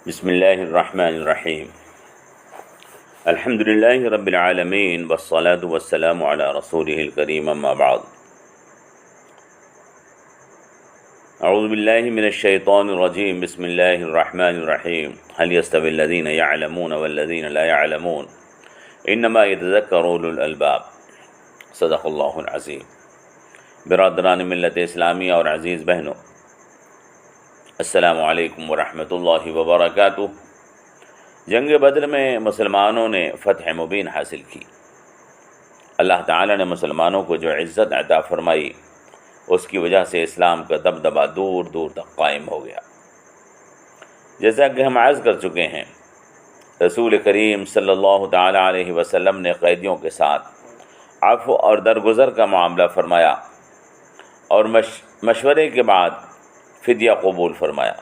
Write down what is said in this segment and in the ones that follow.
بسم اللہ الرحمن الرحیم الحمد للہ رب العالمین والصلاة والسلام علی رسولہ الکریم اما بعد اعوذ باللہ من الشیطان الرجیم بسم اللہ الرحمن الرحیم هل يستوي الذین يعلمون والذین لا يعلمون انما يتذکر اولو الالباب صدق اللہ العظیم۔ برادران ملت اسلامیہ اور عزیز بہنوں، السلام علیکم ورحمۃ اللہ وبرکاتہ۔ جنگ بدر میں مسلمانوں نے فتح مبین حاصل کی۔ اللہ تعالیٰ نے مسلمانوں کو جو عزت عطا فرمائی، اس کی وجہ سے اسلام کا دبدبہ دور دور تک قائم ہو گیا۔ جیسا کہ ہم عرض کر چکے ہیں، رسول کریم صلی اللہ تعالیٰ علیہ وسلم نے قیدیوں کے ساتھ عفو اور درگزر کا معاملہ فرمایا اور مشورے کے بعد فدیہ قبول فرمایا۔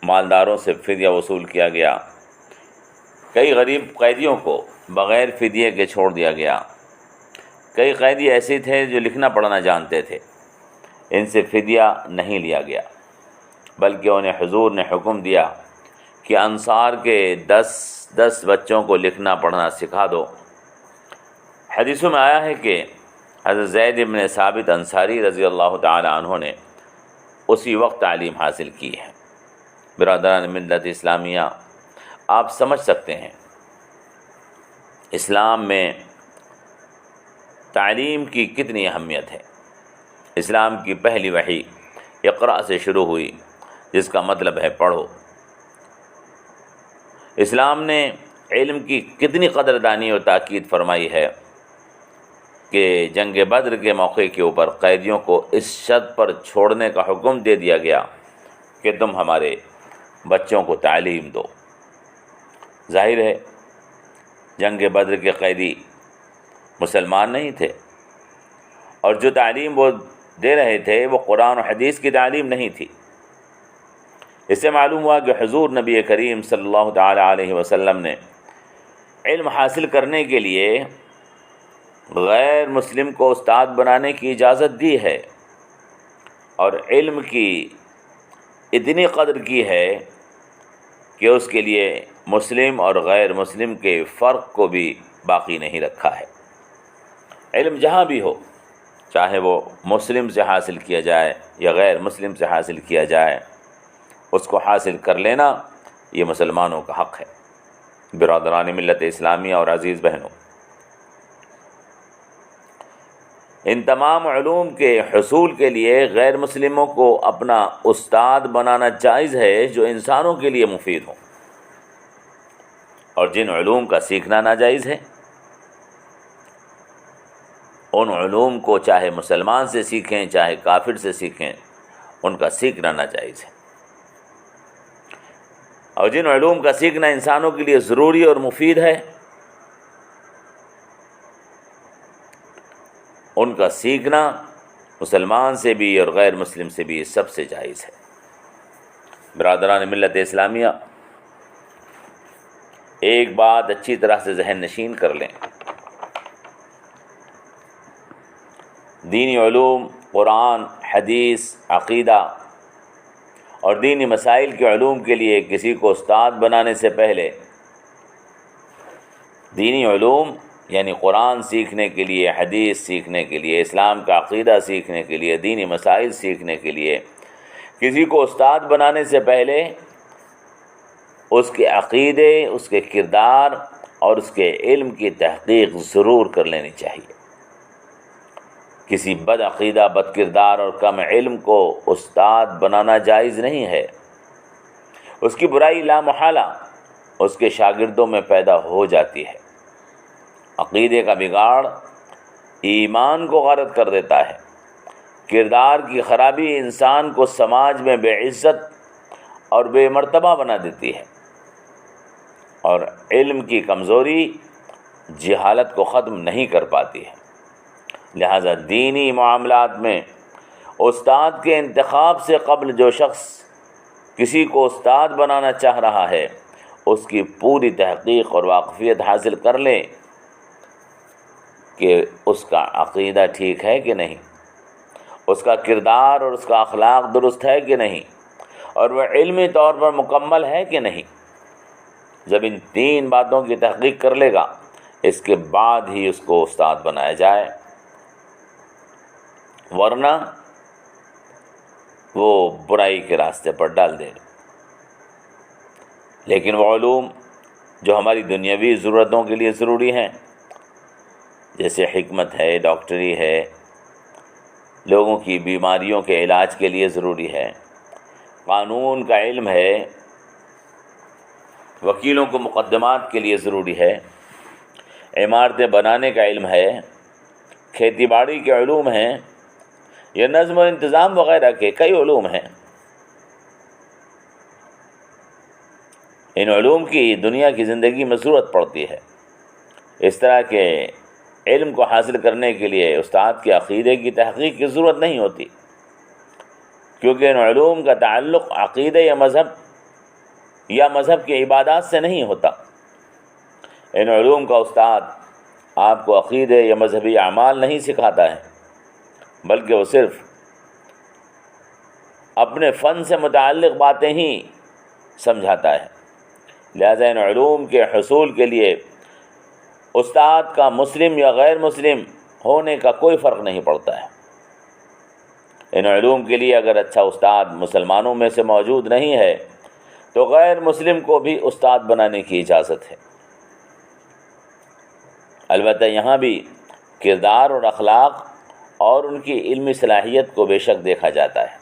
مالداروں سے فدیہ وصول کیا گیا۔ کئی غریب قیدیوں کو بغیر فدیے کے چھوڑ دیا گیا۔ کئی قیدی ایسے تھے جو لکھنا پڑھنا جانتے تھے، ان سے فدیہ نہیں لیا گیا، بلکہ انہیں حضور نے حکم دیا کہ انصار کے 10 بچوں کو لکھنا پڑھنا سکھا دو۔ حدیثوں میں آیا ہے کہ حضرت زید بن ثابت انصاری رضی اللہ تعالی عنہ نے اسی وقت تعلیم حاصل کی ہے۔ برادران ملت اسلامیہ، آپ سمجھ سکتے ہیں اسلام میں تعلیم کی کتنی اہمیت ہے۔ اسلام کی پہلی وحی اقرأ سے شروع ہوئی، جس کا مطلب ہے پڑھو۔ اسلام نے علم کی کتنی قدردانی اور تاکید فرمائی ہے کہ جنگ بدر کے موقع کے اوپر قیدیوں کو اس شرط پر چھوڑنے کا حکم دے دیا گیا کہ تم ہمارے بچوں کو تعلیم دو۔ ظاہر ہے جنگ بدر کے قیدی مسلمان نہیں تھے، اور جو تعلیم وہ دے رہے تھے وہ قرآن و حدیث کی تعلیم نہیں تھی۔ اس سے معلوم ہوا کہ حضور نبی کریم صلی اللہ تعالیٰ علیہ وسلم نے علم حاصل کرنے کے لیے غیر مسلم کو استاد بنانے کی اجازت دی ہے، اور علم کی اتنی قدر کی ہے کہ اس کے لیے مسلم اور غیر مسلم کے فرق کو بھی باقی نہیں رکھا ہے۔ علم جہاں بھی ہو، چاہے وہ مسلم سے حاصل کیا جائے یا غیر مسلم سے حاصل کیا جائے، اس کو حاصل کر لینا یہ مسلمانوں کا حق ہے۔ برادران ملت اسلامیہ اور عزیز بہنوں، ان تمام علوم کے حصول کے لیے غیر مسلموں کو اپنا استاد بنانا جائز ہے جو انسانوں کے لیے مفید ہوں، اور جن علوم کا سیکھنا ناجائز ہے، ان علوم کو چاہے مسلمان سے سیکھیں چاہے کافر سے سیکھیں، ان کا سیکھنا ناجائز ہے۔ اور جن علوم کا سیکھنا انسانوں کے لیے ضروری اور مفید ہے، ان کا سیکھنا مسلمان سے بھی اور غیر مسلم سے بھی سب سے جائز ہے۔ برادران ملت اسلامیہ، ایک بات اچھی طرح سے ذہن نشین کر لیں، دینی علوم، قرآن، حدیث، عقیدہ اور دینی مسائل کے علوم کے لیے کسی کو استاد بنانے سے پہلے دینی علوم یعنی قرآن سیکھنے کے لیے، حدیث سیکھنے کے لیے، اسلام کا عقیدہ سیکھنے کے لیے، دینی مسائل سیکھنے کے لیے کسی کو استاد بنانے سے پہلے اس کے عقیدے، اس کے کردار اور اس کے علم کی تحقیق ضرور کر لینی چاہیے۔ کسی بد عقیدہ، بد کردار اور کم علم کو استاد بنانا جائز نہیں ہے۔ اس کی برائی لامحالہ اس کے شاگردوں میں پیدا ہو جاتی ہے۔ عقیدے کا بگاڑ ایمان کو غارت کر دیتا ہے۔ کردار کی خرابی انسان کو سماج میں بے عزت اور بے مرتبہ بنا دیتی ہے، اور علم کی کمزوری جہالت کو ختم نہیں کر پاتی ہے۔ لہذا دینی معاملات میں استاد کے انتخاب سے قبل جو شخص کسی کو استاد بنانا چاہ رہا ہے، اس کی پوری تحقیق اور واقفیت حاصل کر لے کہ اس کا عقیدہ ٹھیک ہے کہ نہیں، اس کا کردار اور اس کا اخلاق درست ہے کہ نہیں، اور وہ علمی طور پر مکمل ہے کہ نہیں۔ جب ان 3 باتوں کی تحقیق کر لے گا، اس کے بعد ہی اس کو استاد بنایا جائے، ورنہ وہ برائی کے راستے پر ڈال دے گا۔ لیکن وہ علوم جو ہماری دنیاوی ضرورتوں کے لیے ضروری ہیں، جیسے حکمت ہے، ڈاکٹری ہے، لوگوں کی بیماریوں کے علاج کے لیے ضروری ہے، قانون کا علم ہے، وکیلوں کو مقدمات کے لیے ضروری ہے، عمارتیں بنانے کا علم ہے، کھیتی باڑی کے علوم ہیں، یا نظم و انتظام وغیرہ کے کئی علوم ہیں۔ ان علوم کی دنیا کی زندگی میں ضرورت پڑتی ہے۔ اس طرح کے علم کو حاصل کرنے کے لیے استاد کے عقیدے کی تحقیق کی ضرورت نہیں ہوتی، کیونکہ ان علوم کا تعلق عقیدے یا مذہب کی عبادات سے نہیں ہوتا۔ ان علوم کا استاد آپ کو عقیدے یا مذہبی اعمال نہیں سکھاتا ہے، بلکہ وہ صرف اپنے فن سے متعلق باتیں ہی سمجھاتا ہے۔ لہذا ان علوم کے حصول کے لیے استاد کا مسلم یا غیر مسلم ہونے کا کوئی فرق نہیں پڑتا ہے۔ ان علوم کے لیے اگر اچھا استاد مسلمانوں میں سے موجود نہیں ہے تو غیر مسلم کو بھی استاد بنانے کی اجازت ہے۔ البتہ یہاں بھی کردار اور اخلاق اور ان کی علمی صلاحیت کو بے شک دیکھا جاتا ہے،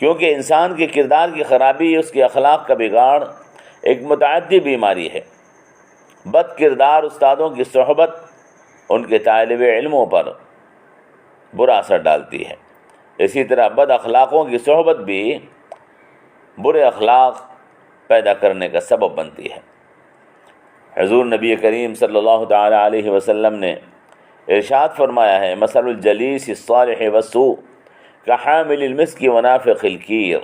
کیونکہ انسان کے کردار کی خرابی، اس کے اخلاق کا بگاڑ ایک متعدی بیماری ہے۔ بد کردار استادوں کی صحبت ان کے طالب علموں پر برا اثر ڈالتی ہے، اسی طرح بد اخلاقوں کی صحبت بھی برے اخلاق پیدا کرنے کا سبب بنتی ہے۔ حضور نبی کریم صلی اللہ تعالی علیہ وسلم نے ارشاد فرمایا ہے، مثل الجلیس الصالح والسوء کحامل المسک ونافخ الکیر،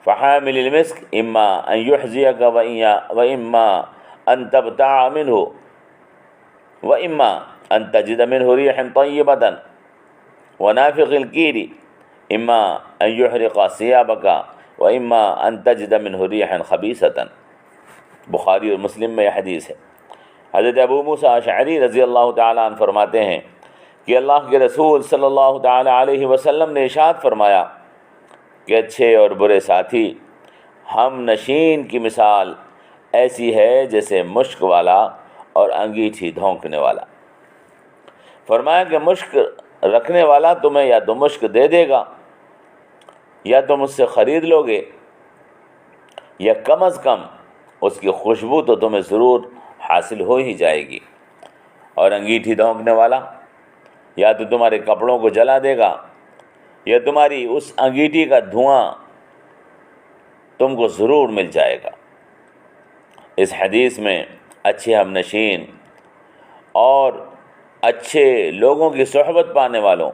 فحامل المسک اما ان یحزیک واما ان تبتاع منہ واما ان تجد منہ ریحا طیبۃ ونافخ الکیر اما ان یحرق ثیابک واما ان تجد منہ ریحا خبیثۃ۔ بخاری اور مسلم میں یہ حدیث ہے۔ حضرت ابو موسیٰ اشعری رضی اللہ تعالیٰ عنہ فرماتے ہیں کہ اللہ کے رسول صلی اللہ تعالیٰ علیہ وسلم نے ارشاد فرمایا کہ اچھے اور برے ساتھی ہم نشین کی مثال ایسی ہے جیسے مشک والا اور انگیٹھی دھونکنے والا۔ فرمایا کہ مشک رکھنے والا تمہیں یا تو مشک دے دے گا یا تم اس سے خرید لو گے، یا کم از کم اس کی خوشبو تو تمہیں ضرور حاصل ہو ہی جائے گی، اور انگیٹھی دھونکنے والا یا تو تمہارے کپڑوں کو جلا دے گا یا تمہاری اس انگیٹھی کا دھواں تم کو ضرور مل جائے گا۔ اس حدیث میں اچھے ہم نشین اور اچھے لوگوں کی صحبت پانے والوں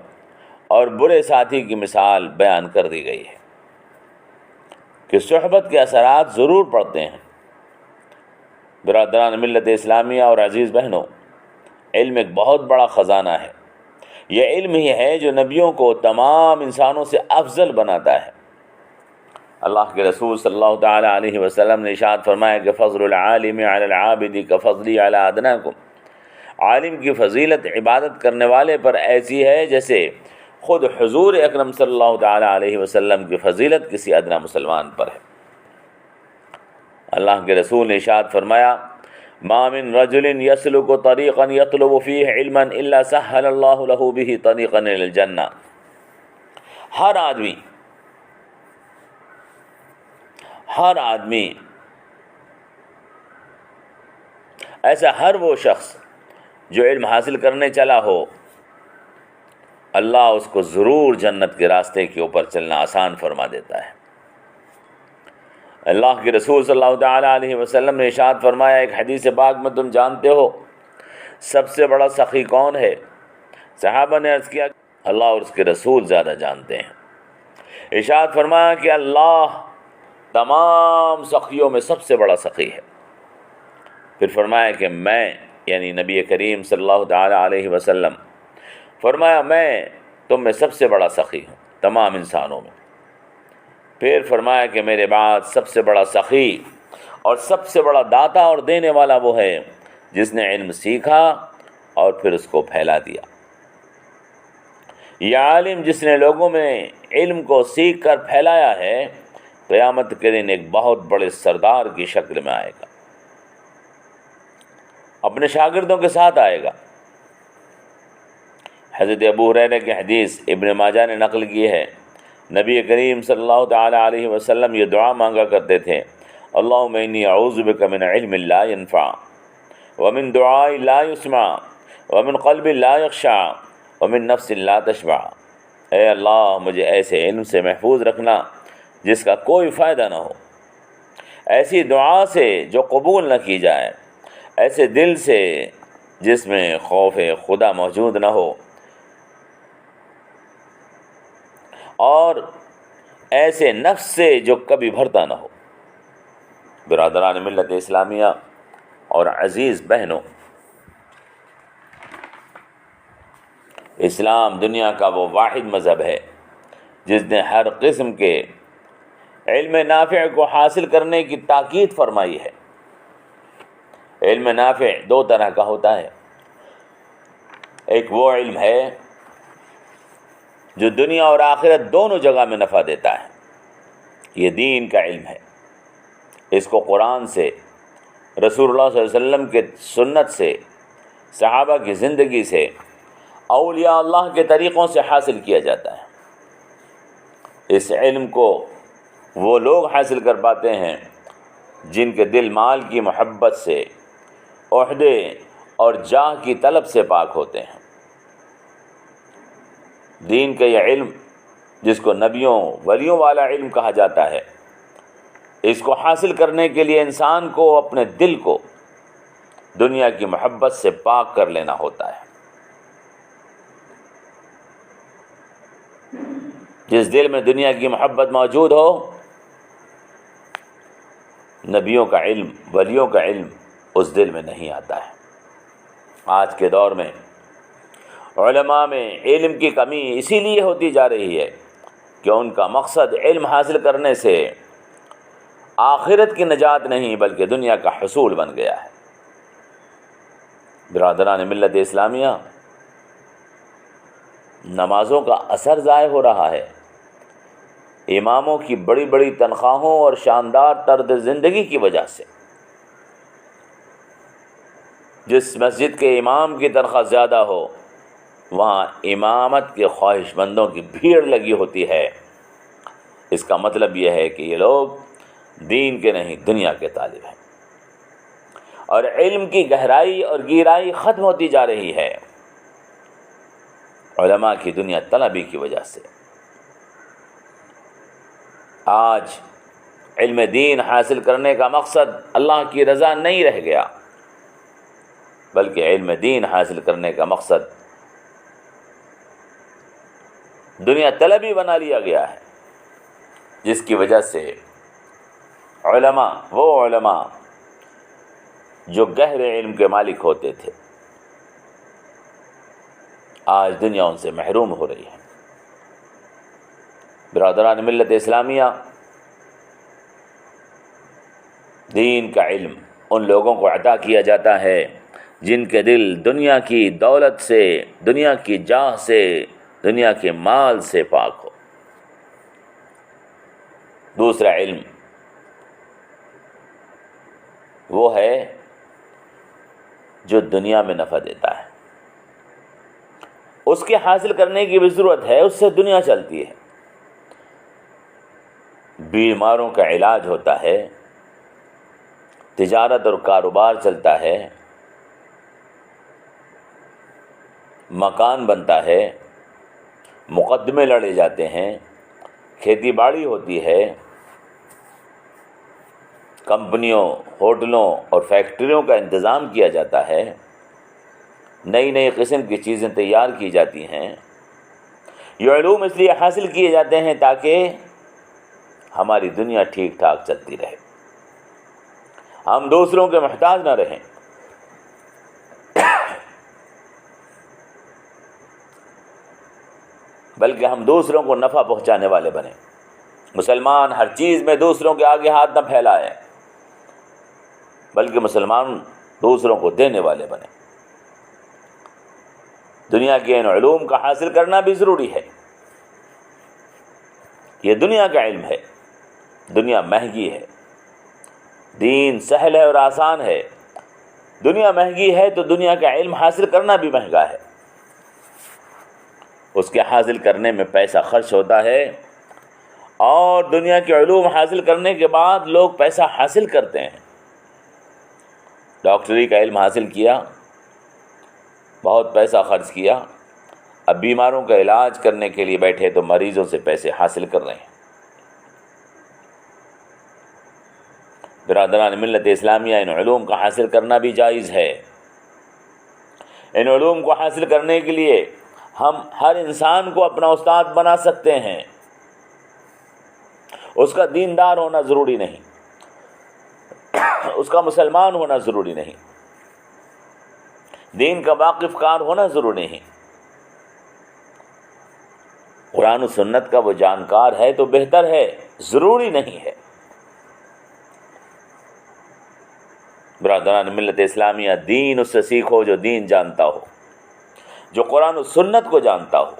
اور برے ساتھی کی مثال بیان کر دی گئی ہے کہ صحبت کے اثرات ضرور پڑتے ہیں۔ برادران ملت اسلامیہ اور عزیز بہنوں، علم ایک بہت بڑا خزانہ ہے۔ یہ علم ہی ہے جو نبیوں کو تمام انسانوں سے افضل بناتا ہے۔ اللہ کے رسول صلی اللہ تعالیٰ علیہ وسلم نے ارشاد فرمایا کہ فضل العالم علی العابد کفضلی علی ادناکم، عالم کی فضیلت عبادت کرنے والے پر ایسی ہے جیسے خود حضور اکرم صلی اللہ تعالیٰ علیہ وسلم کی فضیلت کسی ادنا مسلمان پر ہے۔ اللہ کے رسول نے ارشاد فرمایا ما من رجل يسلك طريقا يطلب فيه علما الا سهل الله له به طريقا الى الجنہ۔ ہر آدمی ایسا ہر وہ شخص جو علم حاصل کرنے چلا ہو، اللہ اس کو ضرور جنت کے راستے کے اوپر چلنا آسان فرما دیتا ہے۔ اللہ کے رسول صلی اللہ تعالیٰ علیہ وسلم نے ارشاد فرمایا، ایک حدیث پاک میں تم جانتے ہو سب سے بڑا سخی کون ہے؟ صحابہ نے عرض کیا اللہ اور اس کے رسول زیادہ جانتے ہیں۔ ارشاد فرمایا کہ اللہ تمام سخیوں میں سب سے بڑا سخی ہے۔ پھر فرمایا کہ میں، یعنی نبی کریم صلی اللہ تعالیٰ علیہ وسلم فرمایا میں تم میں سب سے بڑا سخی ہوں تمام انسانوں میں۔ پھر فرمایا کہ میرے بعد سب سے بڑا سخی اور سب سے بڑا داتا اور دینے والا وہ ہے جس نے علم سیکھا اور پھر اس کو پھیلا دیا۔ یہ عالم جس نے لوگوں میں علم کو سیکھ کر پھیلایا ہے، قیامت کے دن ایک بہت بڑے سردار کی شکل میں آئے گا، اپنے شاگردوں کے ساتھ آئے گا۔ حضرت ابو ہریرہ کی حدیث ابن ماجہ نے نقل کی ہے، نبی کریم صلی اللہ تعالی علیہ وسلم یہ دعا مانگا کرتے تھے، اللہم انی اعوذ بک من علم لا ینفع ومن دعاء لا یسمع ومن قلب لا یخشع ومن نفس لا تشبع۔ اے اللہ مجھے ایسے علم سے محفوظ رکھنا جس کا کوئی فائدہ نہ ہو، ایسی دعا سے جو قبول نہ کی جائے، ایسے دل سے جس میں خوف خدا موجود نہ ہو، اور ایسے نفس سے جو کبھی بھرتا نہ ہو۔ برادران ملت اسلامیہ اور عزیز بہنوں، اسلام دنیا کا وہ واحد مذہب ہے جس نے ہر قسم کے علم نافع کو حاصل کرنے کی تاکید فرمائی ہے۔ علم نافع دو طرح کا ہوتا ہے، ایک وہ علم ہے جو دنیا اور آخرت دونوں جگہ میں نفع دیتا ہے، یہ دین کا علم ہے۔ اس کو قرآن سے، رسول اللہ صلی اللہ علیہ وسلم کے سنت سے، صحابہ کی زندگی سے، اولیاء اللہ کے طریقوں سے حاصل کیا جاتا ہے۔ اس علم کو وہ لوگ حاصل کر پاتے ہیں جن کے دل مال کی محبت سے، عہدے اور جاہ کی طلب سے پاک ہوتے ہیں۔ دین کا یہ علم جس کو نبیوں ولیوں والا علم کہا جاتا ہے، اس کو حاصل کرنے کے لیے انسان کو اپنے دل کو دنیا کی محبت سے پاک کر لینا ہوتا ہے۔ جس دل میں دنیا کی محبت موجود ہو، نبیوں کا علم، ولیوں کا علم اس دل میں نہیں آتا ہے۔ آج کے دور میں علماء میں علم کی کمی اسی لیے ہوتی جا رہی ہے کہ ان کا مقصد علم حاصل کرنے سے آخرت کی نجات نہیں بلکہ دنیا کا حصول بن گیا ہے۔ برادران ملت اسلامیہ، نمازوں کا اثر ضائع ہو رہا ہے۔ اماموں کی بڑی بڑی تنخواہوں اور شاندار طرز زندگی کی وجہ سے، جس مسجد کے امام کی تنخواہ زیادہ ہو وہاں امامت کے خواہش مندوں کی بھیڑ لگی ہوتی ہے۔ اس کا مطلب یہ ہے کہ یہ لوگ دین کے نہیں دنیا کے طالب ہیں، اور علم کی گہرائی اور گہرائی ختم ہوتی جا رہی ہے علماء کی دنیا طلبی کی وجہ سے۔ آج علم دین حاصل کرنے کا مقصد اللہ کی رضا نہیں رہ گیا، بلکہ علم دین حاصل کرنے کا مقصد دنیا طلبی بنا لیا گیا ہے، جس کی وجہ سے وہ علماء جو گہرے علم کے مالک ہوتے تھے، آج دنیا ان سے محروم ہو رہی ہے۔ برادران ملت اسلامیہ، دین کا علم ان لوگوں کو عطا کیا جاتا ہے جن کے دل دنیا کی دولت سے، دنیا کی جاہ سے، دنیا کے مال سے پاک ہو۔ دوسرا علم وہ ہے جو دنیا میں نفع دیتا ہے، اس کے حاصل کرنے کی بھی ضرورت ہے، اس سے دنیا چلتی ہے۔ بیماروں کا علاج ہوتا ہے، تجارت اور کاروبار چلتا ہے، مکان بنتا ہے، مقدمے لڑے جاتے ہیں، کھیتی باڑی ہوتی ہے، کمپنیوں، ہوٹلوں اور فیکٹریوں کا انتظام کیا جاتا ہے، نئی نئی قسم کی چیزیں تیار کی جاتی ہیں۔ یہ علوم اس لیے حاصل کیے جاتے ہیں تاکہ ہماری دنیا ٹھیک ٹھاک چلتی رہے، ہم دوسروں کے محتاج نہ رہیں، بلکہ ہم دوسروں کو نفع پہنچانے والے بنیں۔ مسلمان ہر چیز میں دوسروں کے آگے ہاتھ نہ پھیلائے، بلکہ مسلمان دوسروں کو دینے والے بنے۔ دنیا کے ان علوم کا حاصل کرنا بھی ضروری ہے۔ یہ دنیا کا علم ہے، دنیا مہنگی ہے، دین سہل ہے اور آسان ہے۔ دنیا مہنگی ہے تو دنیا کا علم حاصل کرنا بھی مہنگا ہے، اس کے حاصل کرنے میں پیسہ خرچ ہوتا ہے، اور دنیا کے علوم حاصل کرنے کے بعد لوگ پیسہ حاصل کرتے ہیں۔ ڈاکٹری کا علم حاصل کیا، بہت پیسہ خرچ کیا، اب بیماروں کا علاج کرنے کے لیے بیٹھے تو مریضوں سے پیسے حاصل کر رہے ہیں۔ برادران ملت اسلامیہ، ان علوم کا حاصل کرنا بھی جائز ہے۔ ان علوم کو حاصل کرنے کے لیے ہم ہر انسان کو اپنا استاد بنا سکتے ہیں، اس کا دیندار ہونا ضروری نہیں، اس کا مسلمان ہونا ضروری نہیں، دین کا واقف کار ہونا ضروری نہیں۔ قرآن و سنت کا وہ جانکار ہے تو بہتر ہے، ضروری نہیں ہے۔ برادران ملت اسلامیہ، دین اس سے سیکھو جو دین جانتا ہو، جو قرآن و سنت کو جانتا ہو،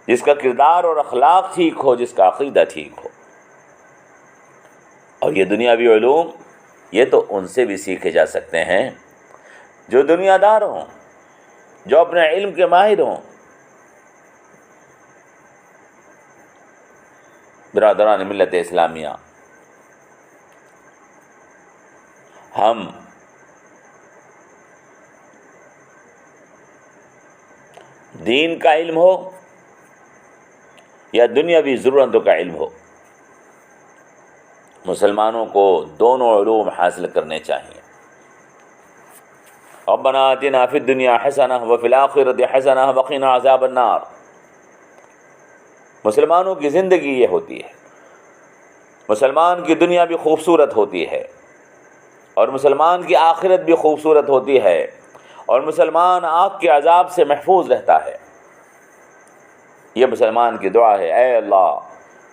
جس کا کردار اور اخلاق ٹھیک ہو، جس کا عقیدہ ٹھیک ہو۔ اور یہ دنیاوی علوم، یہ تو ان سے بھی سیکھے جا سکتے ہیں جو دنیا دار ہوں، جو اپنے علم کے ماہر ہوں۔ برادران ملت اسلامیہ، ہم دین کا علم ہو یا دنیاوی ضرورتوں کا علم ہو، مسلمانوں کو دونوں علوم حاصل کرنے چاہیے۔ ربنا آتنا فی الدنیا حسنہ وفی الآخرۃ حسنہ وقنا عذاب النار۔ مسلمانوں کی زندگی یہ ہوتی ہے، مسلمان کی دنیا بھی خوبصورت ہوتی ہے، اور مسلمان کی آخرت بھی خوبصورت ہوتی ہے، اور مسلمان آگ کے عذاب سے محفوظ رہتا ہے۔ یہ مسلمان کی دعا ہے، اے اللہ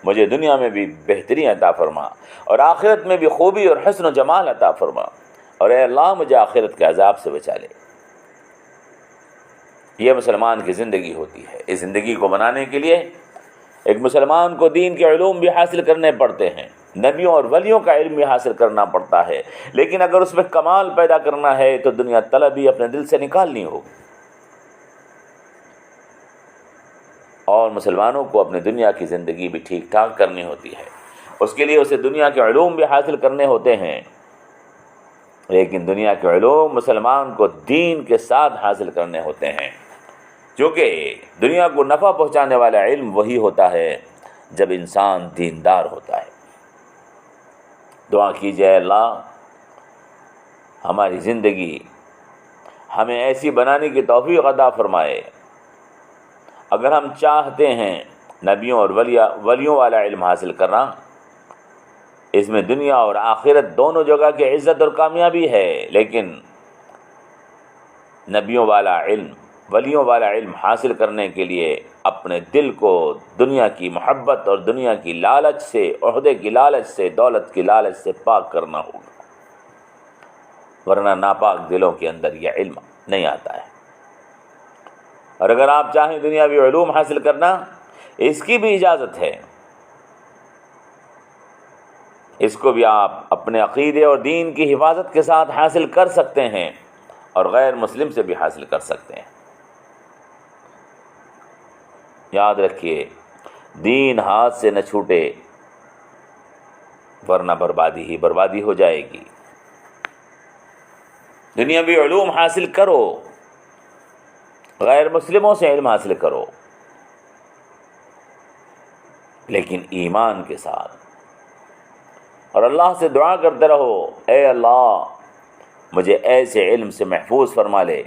مجھے دنیا میں بھی بہتری عطا فرما، اور آخرت میں بھی خوبی اور حسن و جمال عطا فرما، اور اے اللہ مجھے آخرت کے عذاب سے بچا لے۔ یہ مسلمان کی زندگی ہوتی ہے۔ اس زندگی کو بنانے کے لیے ایک مسلمان کو دین کے علوم بھی حاصل کرنے پڑتے ہیں، نبیوں اور ولیوں کا علم بھی حاصل کرنا پڑتا ہے، لیکن اگر اس میں کمال پیدا کرنا ہے تو دنیا طلبی اپنے دل سے نکالنی ہوگی، اور مسلمانوں کو اپنی دنیا کی زندگی بھی ٹھیک ٹھاک کرنی ہوتی ہے۔ اس کے لیے اسے دنیا کے علوم بھی حاصل کرنے ہوتے ہیں، لیکن دنیا کے علوم مسلمان کو دین کے ساتھ حاصل کرنے ہوتے ہیں، کیونکہ دنیا کو نفع پہنچانے والا علم وہی ہوتا ہے جب انسان دیندار ہوتا ہے۔ دعا کیجئے، اللہ ہماری زندگی ہمیں ایسی بنانے کی توفیق عطا فرمائے۔ اگر ہم چاہتے ہیں نبیوں اور ولیوں والا علم حاصل کرنا، اس میں دنیا اور آخرت دونوں جگہ کی عزت اور کامیابی ہے، لیکن نبیوں والا علم، ولیوں والا علم حاصل کرنے کے لیے اپنے دل کو دنیا کی محبت اور دنیا کی لالچ سے، عہدے کی لالچ سے، دولت کی لالچ سے پاک کرنا ہوگا، ورنہ ناپاک دلوں کے اندر یہ علم نہیں آتا ہے۔ اور اگر آپ چاہیں دنیاوی علوم حاصل کرنا، اس کی بھی اجازت ہے، اس کو بھی آپ اپنے عقیدے اور دین کی حفاظت کے ساتھ حاصل کر سکتے ہیں، اور غیر مسلم سے بھی حاصل کر سکتے ہیں۔ یاد رکھیے، دین ہاتھ سے نہ چھوٹے، ورنہ بربادی ہی بربادی ہو جائے گی۔ دنیاوی علوم حاصل کرو، غیر مسلموں سے علم حاصل کرو، لیکن ایمان کے ساتھ، اور اللہ سے دعا کرتے رہو، اے اللہ مجھے ایسے علم سے محفوظ فرما لے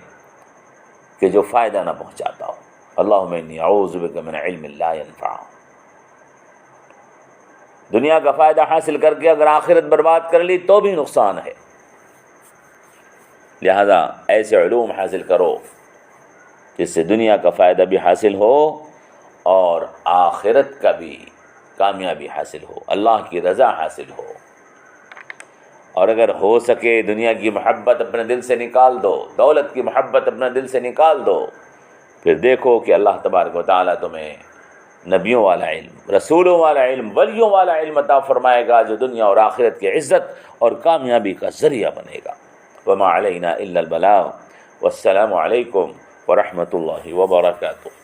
کہ جو فائدہ نہ پہنچاتا ہو۔ اللہم انی اعوذ بک من علم لا ینفع۔ دنیا کا فائدہ حاصل کر کے اگر آخرت برباد کر لی تو بھی نقصان ہے، لہذا ایسے علوم حاصل کرو جس سے دنیا کا فائدہ بھی حاصل ہو اور آخرت کا بھی کامیابی حاصل ہو، اللہ کی رضا حاصل ہو۔ اور اگر ہو سکے دنیا کی محبت اپنے دل سے نکال دو، دولت کی محبت اپنے دل سے نکال دو، پھر دیکھو کہ اللہ تبارک و تعالیٰ تمہیں نبیوں والا علم، رسولوں والا علم، ولیوں والا علم عطا فرمائے گا جو دنیا اور آخرت کی عزت اور کامیابی کا ذریعہ بنے گا۔ وما علینا الا البلاغ، والسلام علیکم ورحمۃ اللہ وبرکاتہ۔